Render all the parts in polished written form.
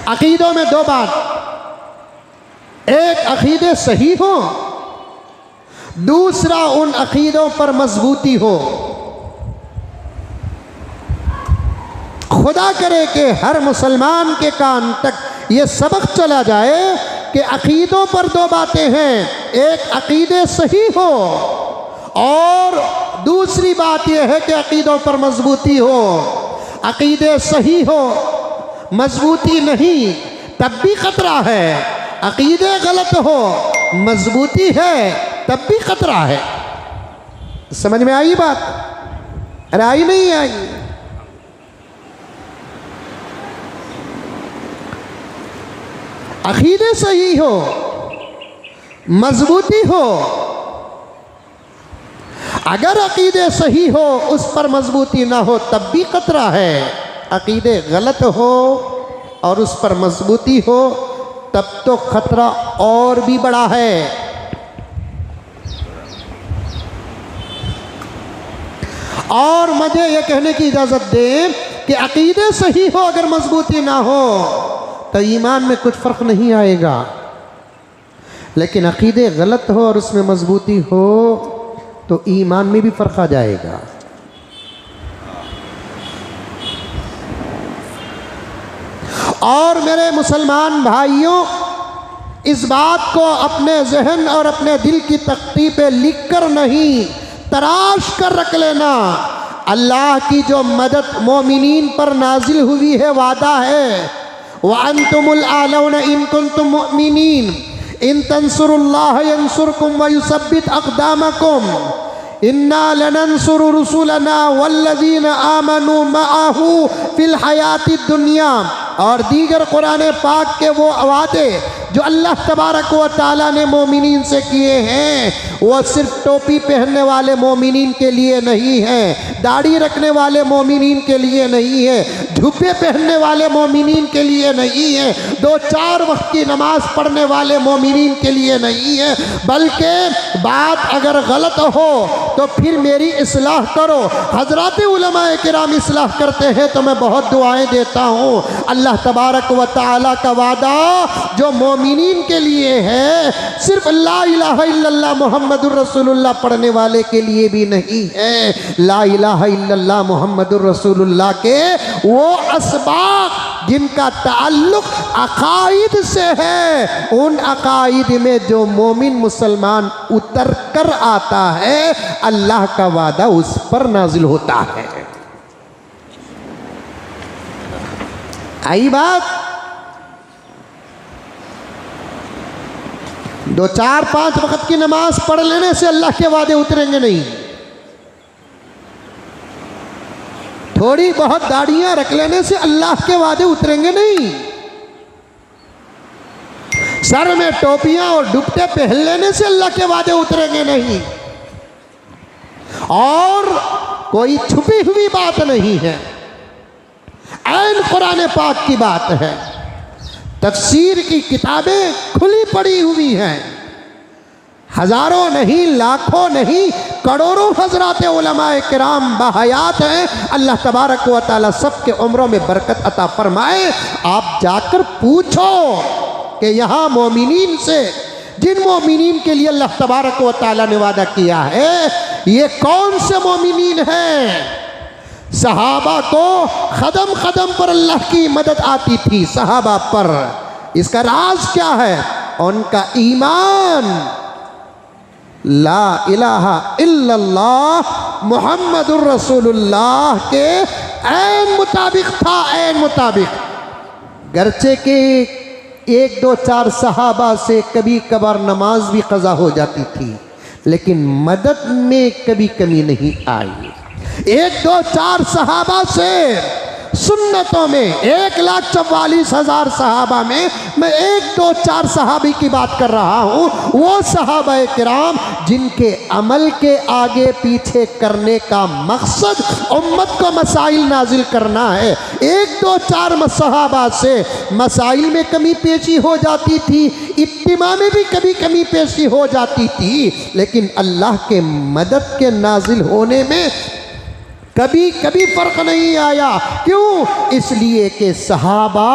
अकीदों में दो बात, एक अकीदे सही हो, दूसरा उन अकीदों पर मजबूती हो। खुदा करे कि हर मुसलमान के कान तक ये सबक चला जाए कि अकीदों पर दो बातें हैं, एक अकीदे सही हो और दूसरी बात यह है कि अकीदों पर मजबूती हो। अकीदे सही हो, मजबूती नहीं, तब भी खतरा है। अकीदे गलत हो, मजबूती है, तब भी खतरा है। समझ में आई बात? अरे आई नहीं आई? अकीदे सही हो, मजबूती हो। अगर अकीदे सही हो, उस पर मजबूती ना हो, तब भी खतरा है। अकीदे गलत हो और उस पर मजबूती हो, तब तो खतरा और भी बड़ा है। और मुझे यह कहने की इजाजत दें कि अकीदे सही हो अगर मजबूती ना हो तो ईमान में कुछ फ़र्क नहीं आएगा, लेकिन अकीदे गलत हो और उसमें मजबूती हो तो ईमान में भी फ़र्क आ जाएगा। और मेरे मुसलमान भाइयों, इस बात को अपने जहन और अपने दिल की तख्ती पे लिख कर नहीं, तराश कर रख लेना। अल्लाह की जो मदद मोमिनीन पर नाजिल हुई है, वादा है व अंतुमुल आलौना इन कुंतुम मुमिनीन इन तंसुरुल्लाह यंसुरकुम व युसब्बित अक़दामकुम इन्ना लनंसुरु रुसुलना वल्लज़ीना आमनू मअहू फिल हयाति दुनिया। और दीगर कुरान पाक के वो वादे जो अल्लाह तबारक व तआला ने मोमिनीन से किए हैं, वो सिर्फ टोपी पहनने वाले मोमिनीन के लिए नहीं है, दाढ़ी रखने वाले मोमिनीन के लिए नहीं है, झुब्बे पहनने वाले मोमिनीन के लिए नहीं है, 2-4 वक्त की नमाज पढ़ने वाले मोमिनीन के लिए नहीं है। बल्कि बात अगर गलत हो तो फिर मेरी इस्लाह करो। हज़रात उलमाए किराम इस्लाह करते हैं तो मैं बहुत दुआएं देता हूँ। अल्लाह तबारक व तआला का वादा जो मोमिनीन के लिए है, सिर्फ ला इलाहा इल्लल्लाह मुहम्मदुर रसूलुल्लाह पढ़ने वाले के लिए भी नहीं है। ला इलाहा इल्लल्लाह मुहम्मदुर रसूलुल्लाह के वो असबाब जिनका ताल्लुक अकाइद से है, उन अकाइद में जो मोमिन मुसलमान उतर कर आता है, अल्लाह का वादा उस पर नाजिल होता है। आई बात? 2-4-5 वक्त की नमाज पढ़ लेने से अल्लाह के वादे उतरेंगे नहीं। थोड़ी बहुत दाढ़ियां रख लेने से अल्लाह के वादे उतरेंगे नहीं। सर में टोपियां और दुपट्टे पहन लेने से अल्लाह के वादे उतरेंगे नहीं। और कोई छुपी हुई बात नहीं है, ऐन कुरान पाक की बात है। तफसीर की किताबें खुली पड़ी हुई हैं, हजारों नहीं, लाखों नहीं, करोड़ों हजरात उलमाए किराम बाहयात हैं। अल्लाह तबारक व तआला सबके उम्रों में बरकत अता फरमाए। आप जाकर पूछो कि यहाँ मोमिनीन से, जिन मोमिनीन के लिए अल्लाह तबारक व तआला ने वादा किया है, ये कौन से मोमिनीन हैं? सहाबा को कदम कदम पर अल्लाह की मदद आती थी, सहाबा पर। इसका राज क्या है? उनका ईमान ला इलाहा इल्लल्लाह मुहम्मदुर रसूलुल्लाह के ऐन मुताबिक था, ऐन मुताबिक। गर्चे के 1-2-4 सहाबा से कभी कभार नमाज भी कज़ा हो जाती थी, लेकिन मदद में कभी कमी नहीं आई। 1-2-4 सहाबा से सुन्नतों में 1,44,000 सहाबा में मैं 1-2-4 सहाबी की बात कर रहा हूँ। वो सहाबाए किराम जिनके अमल के आगे पीछे करने का मकसद उम्मत को मसाइल नाजिल करना है। 1-2-4 सहाबा से मसाइल में कमी पेशी हो जाती थी, इत्तिमा में भी कभी कमी पेशी हो जाती थी, लेकिन अल्लाह के मदद के नाजिल होने में कभी कभी फ़र्क नहीं आया। क्यों? इसलिए कि सहाबा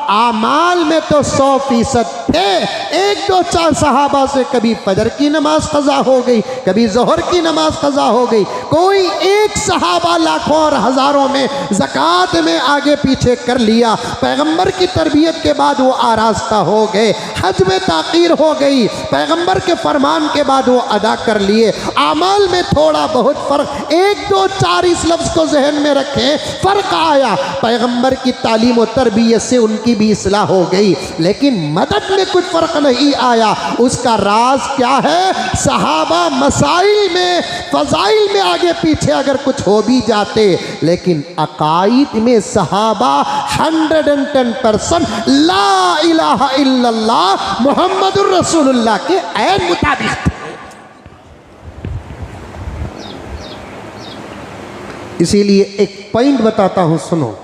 आमाल में तो 100% थे। 1-2-4 सहाबा से कभी फजर की नमाज कज़ा हो गई, कभी ज़ोहर की नमाज कज़ा हो गई। कोई एक सहाबा लाखों और हज़ारों में ज़कात में आगे पीछे कर लिया। पैगंबर की तरबियत के बाद वो आरास्ता हो गए, हज में ताक़ीर हो गई, पैगंबर के फरमान के बाद वो अदा कर लिए। आमाल में थोड़ा बहुत फ़र्क, 1-2-4 इस लफ्ज़ को जहन में रखें, फ़र्क आया। पैगंबर की तालीम और तरबियत से उनकी भी इस्लाह हो गई, लेकिन मदद में कुछ फ़र्क नहीं आया। उसका राज क्या है? सहाबा मसाइल में, फ़ज़ाइल में आगे पीछे अगर कुछ हो भी जाते, लेकिन अकाईद में सहाबा 110% ला इलाहा इल्लल्लाह मुहम्मदुर रसूलुल्लाह के ऐन मुताबिक थे। इसीलिए एक पॉइंट बताता हूं, सुनो।